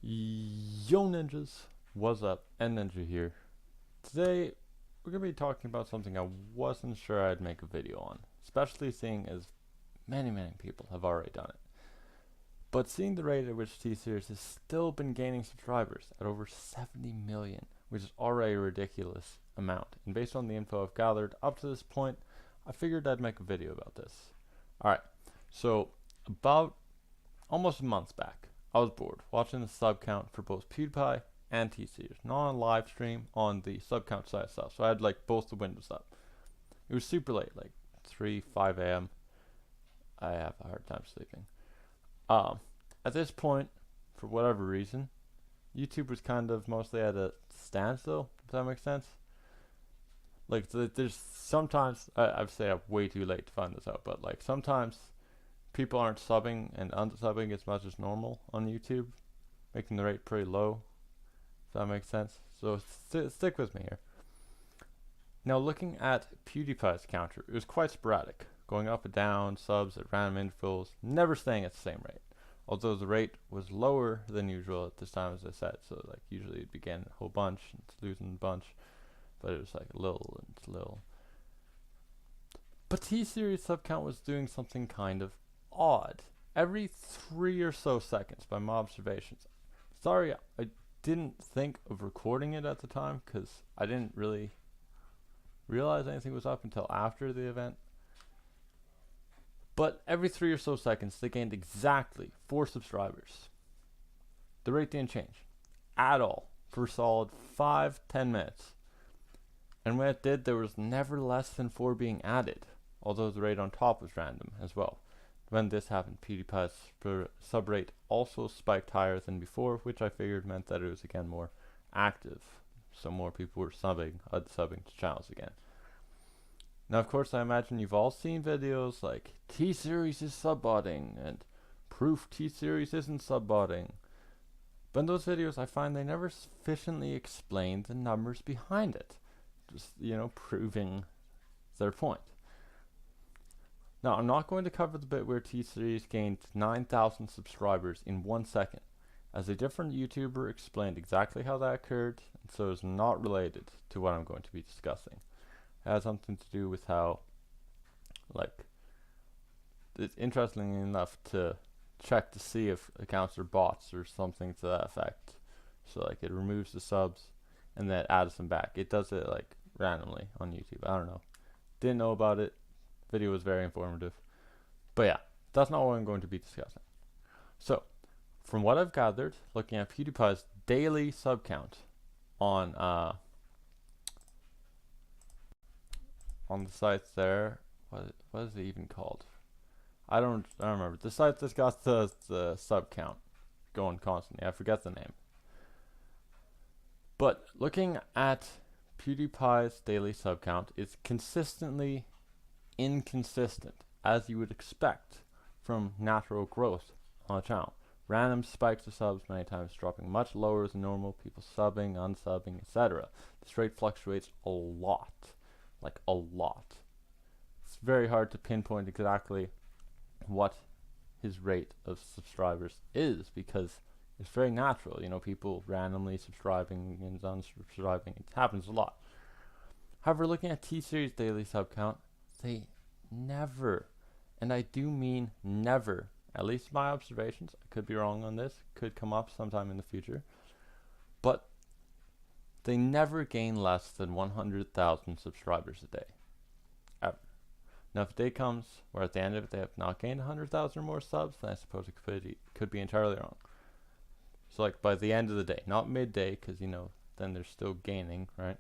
Yo ninjas, what's up? N Ninja here. Today we're gonna be talking about something I wasn't sure I'd make a video on, especially seeing as many people have already done it. But seeing the rate at which T-Series has still been gaining subscribers at over 70 million, which is already a ridiculous amount, and based on the info I've gathered up to this point, I figured I'd make a video about this. Alright, so about almost a month back, I was bored watching the sub count for both PewDiePie and T-Series, not on live stream, on the sub count side stuff. So I had like both the windows up. It was super late, like 5 a.m. I have a hard time sleeping. At this point, for whatever reason, YouTube was kind of mostly at a standstill, if that makes sense. Like, there's sometimes, I'd say I'm way too late to find this out, but like sometimes people aren't subbing and unsubbing as much as normal on YouTube, making the rate pretty low, if that makes sense. So stick with me here. Now looking at PewDiePie's counter, it was quite sporadic, going up and down, subs at random intervals, never staying at the same rate. Although the rate was lower than usual at this time, as I said, so like usually it began a whole bunch, and it's losing a bunch, but it was like little and little. But T-Series sub count was doing something kind of odd. Every 3 or so seconds, by my observations. Sorry, I didn't think of recording it at the time because I didn't really realize anything was up until after the event. But every 3 or so seconds, they gained exactly 4 subscribers. The rate didn't change at all for a solid 5-10 minutes. And when it did, there was never less than 4 being added, although the rate on top was random as well. When this happened, PewDiePie's sub rate also spiked higher than before, which I figured meant that it was again more active, so more people were subbing to channels again. Now, of course, I imagine you've all seen videos like T-Series is subbotting and proof T-Series isn't subbotting. But in those videos, I find they never sufficiently explain the numbers behind it, just, proving their point. Now, I'm not going to cover the bit where T-Series gained 9,000 subscribers in 1 second, as a different YouTuber explained exactly how that occurred, and so it's not related to what I'm going to be discussing. It has something to do with how, it's interesting enough to check to see if accounts are bots or something to that effect. So, it removes the subs and then adds them back. It does it, randomly on YouTube. I don't know. Didn't know about it. Video was very informative. But yeah, that's not what I'm going to be discussing. So, from what I've gathered, looking at PewDiePie's daily sub count on the sites there, what is it even called? I don't remember. The site that's got the sub count going constantly. I forget the name. But looking at PewDiePie's daily sub count, it's consistently inconsistent, as you would expect from natural growth on a channel. Random spikes of subs, many times dropping much lower than normal, people subbing, unsubbing, etc. This rate fluctuates a lot. Like a lot. It's very hard to pinpoint exactly what his rate of subscribers is because it's very natural. People randomly subscribing and unsubscribing. It happens a lot. However, looking at T-Series daily sub count, they never, and I do mean never, at least my observations, I could be wrong on this, could come up sometime in the future, but they never gain less than 100,000 subscribers a day, ever. Now if a day comes where at the end of it they have not gained 100,000 or more subs, then I suppose it could be entirely wrong. So by the end of the day, not midday, because then they're still gaining, right?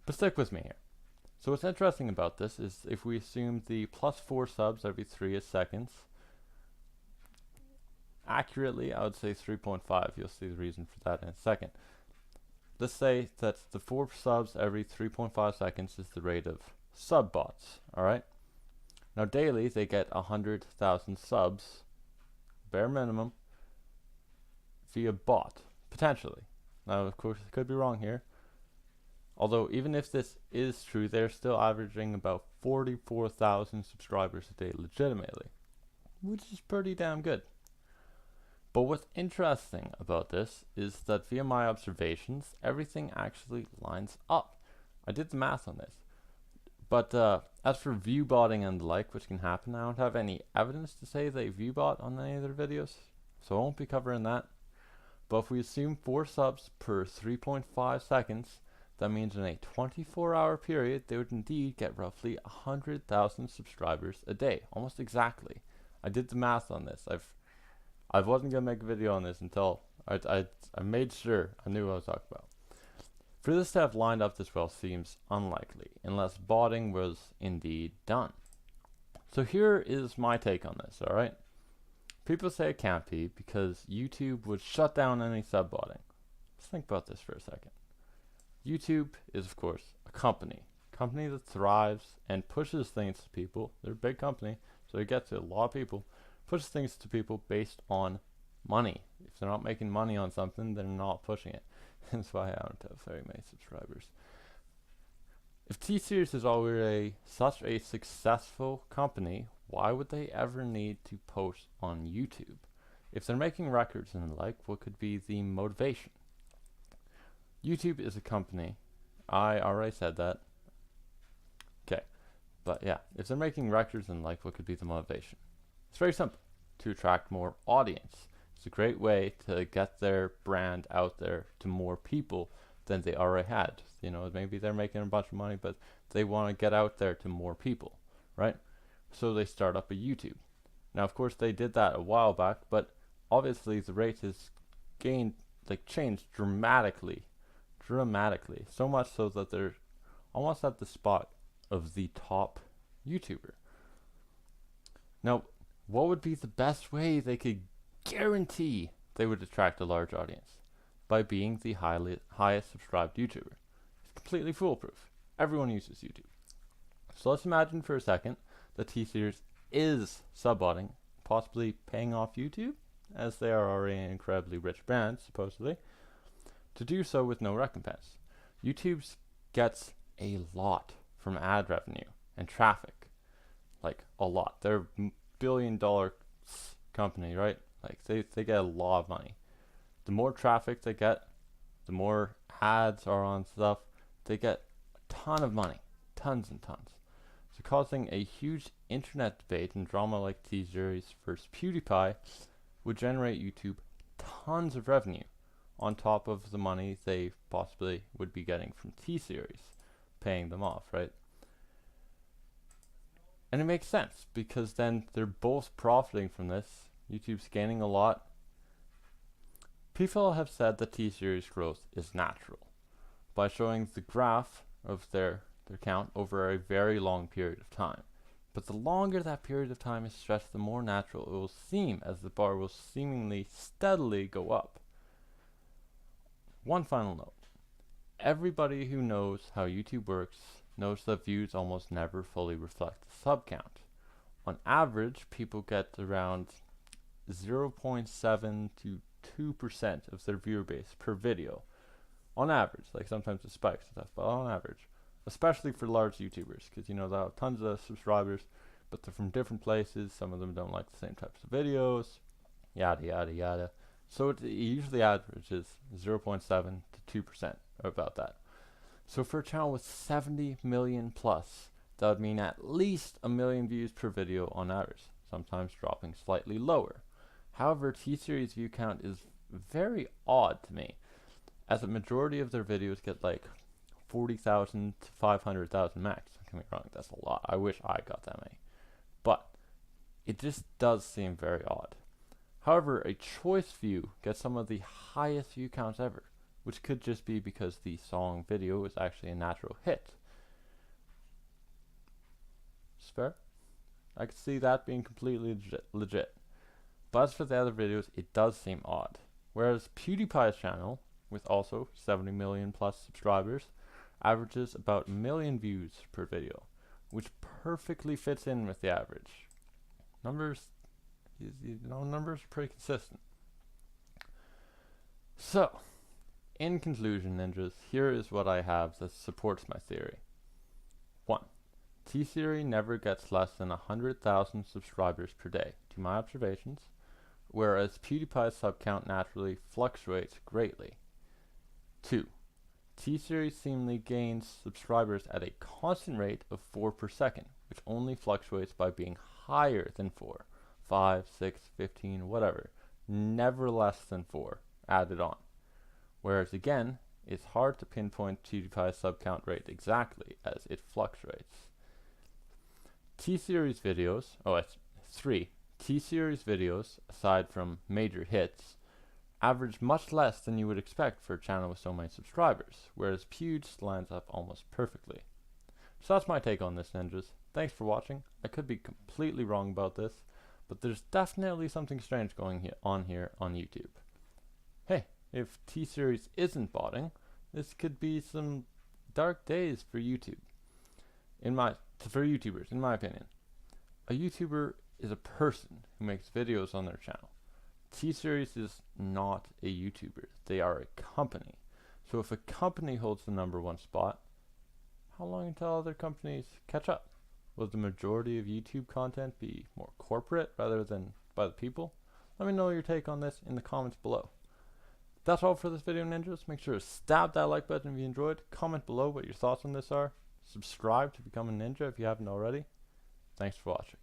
But stick with me here. So what's interesting about this is if we assume the +4 subs every 3 seconds, accurately I would say 3.5, you'll see the reason for that in a second. Let's say that the 4 subs every 3.5 seconds is the rate of sub bots, alright? Now daily they get 100,000 subs, bare minimum, via bot, potentially. Now of course I could be wrong here. Although, even if this is true, they're still averaging about 44,000 subscribers a day legitimately, which is pretty damn good. But what's interesting about this is that via my observations, everything actually lines up. I did the math on this. But as for view botting and the like, which can happen, I don't have any evidence to say they view bot on any of their videos, so I won't be covering that. But if we assume 4 subs per 3.5 seconds, that means in a 24-hour period, they would indeed get roughly 100,000 subscribers a day, almost exactly. I did the math on this. I wasn't gonna make a video on this until I made sure I knew what I was talking about. For this to have lined up this well seems unlikely, unless botting was indeed done. So here is my take on this, alright? People say it can't be because YouTube would shut down any sub-botting. Let's think about this for a second. YouTube is, of course, a company that thrives and pushes things to people. They're a big company, so it gets to a lot of people, pushes things to people based on money. If they're not making money on something, they're not pushing it. That's why I don't have very many subscribers. If T-Series is already such a successful company, why would they ever need to post on YouTube? If they're making records and the like, what could be the motivation? YouTube is a company. I already said that. Okay. But yeah, if they're making records and like, what could be the motivation? It's very simple. To attract more audience. It's a great way to get their brand out there to more people than they already had. You know, maybe they're making a bunch of money, but they want to get out there to more people, right? So they start up a YouTube. Now, of course, they did that a while back, but obviously the rate has changed dramatically. So much so that they're almost at the spot of the top YouTuber. Now, what would be the best way they could guarantee they would attract a large audience? By being the highest subscribed YouTuber. It's completely foolproof. Everyone uses YouTube. So let's imagine for a second that T-Series is sub-botting, possibly paying off YouTube, as they are already an incredibly rich brand, supposedly, to do so with no recompense. YouTube gets a lot from ad revenue and traffic. Like, a lot. They're a billion-dollar company, right? Like, they get a lot of money. The more traffic they get, the more ads are on stuff, they get a ton of money. Tons and tons. So causing a huge internet debate and drama like T-Series versus PewDiePie would generate YouTube tons of revenue on top of the money they possibly would be getting from T-Series, paying them off, right? And it makes sense, because then they're both profiting from this. YouTube's gaining a lot. People have said that T-Series growth is natural by showing the graph of their count over a very long period of time. But the longer that period of time is stretched, the more natural it will seem, as the bar will seemingly steadily go up. One final note. Everybody who knows how YouTube works knows that views almost never fully reflect the sub count. On average, people get around 0.7 to 2% of their viewer base per video. On average, like sometimes it spikes and stuff, but on average. Especially for large YouTubers, because you know they have tons of subscribers, but they're from different places. Some of them don't like the same types of videos, yada yada yada. So it usually averages 0.7 to 2%, about that. So for a channel with 70 million plus, that would mean at least 1 million views per video on average, sometimes dropping slightly lower. However, T-Series view count is very odd to me, as a majority of their videos get like 40,000 to 500,000 max. Don't get me wrong, that's a lot. I wish I got that many. But it just does seem very odd. However, a choice view gets some of the highest view counts ever, which could just be because the song video is actually a natural hit. It's fair. I could see that being completely legit. But as for the other videos, it does seem odd. Whereas PewDiePie's channel, with also 70 million plus subscribers, averages about 1 million views per video, which perfectly fits in with the average. Numbers are pretty consistent. So, in conclusion, ninjas, here is what I have that supports my theory. 1. T-Series never gets less than 100,000 subscribers per day, to my observations. whereas PewDiePie's sub count naturally fluctuates greatly. 2. T-Series seemingly gains subscribers at a constant rate of 4 per second, which only fluctuates by being higher than 4. 5, 6, 15, whatever. Never less than 4 added on. Whereas again, it's hard to pinpoint PewDiePie's sub count rate exactly as it fluctuates. T-Series videos, 3. T-Series videos, aside from major hits, average much less than you would expect for a channel with so many subscribers, whereas Pewds lines up almost perfectly. So that's my take on this, ninjas. Thanks for watching. I could be completely wrong about this, but there's definitely something strange going on here on YouTube. Hey, if T-Series isn't botting, this could be some dark days for YouTube. For YouTubers, in my opinion. A YouTuber is a person who makes videos on their channel. T-Series is not a YouTuber. They are a company. So if a company holds the #1 spot, how long until other companies catch up? Will the majority of YouTube content be more corporate rather than by the people? Let me know your take on this in the comments below. That's all for this video, ninjas. Make sure to stab that like button if you enjoyed. Comment below what your thoughts on this are. Subscribe to become a ninja if you haven't already. Thanks for watching.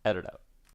Edit out.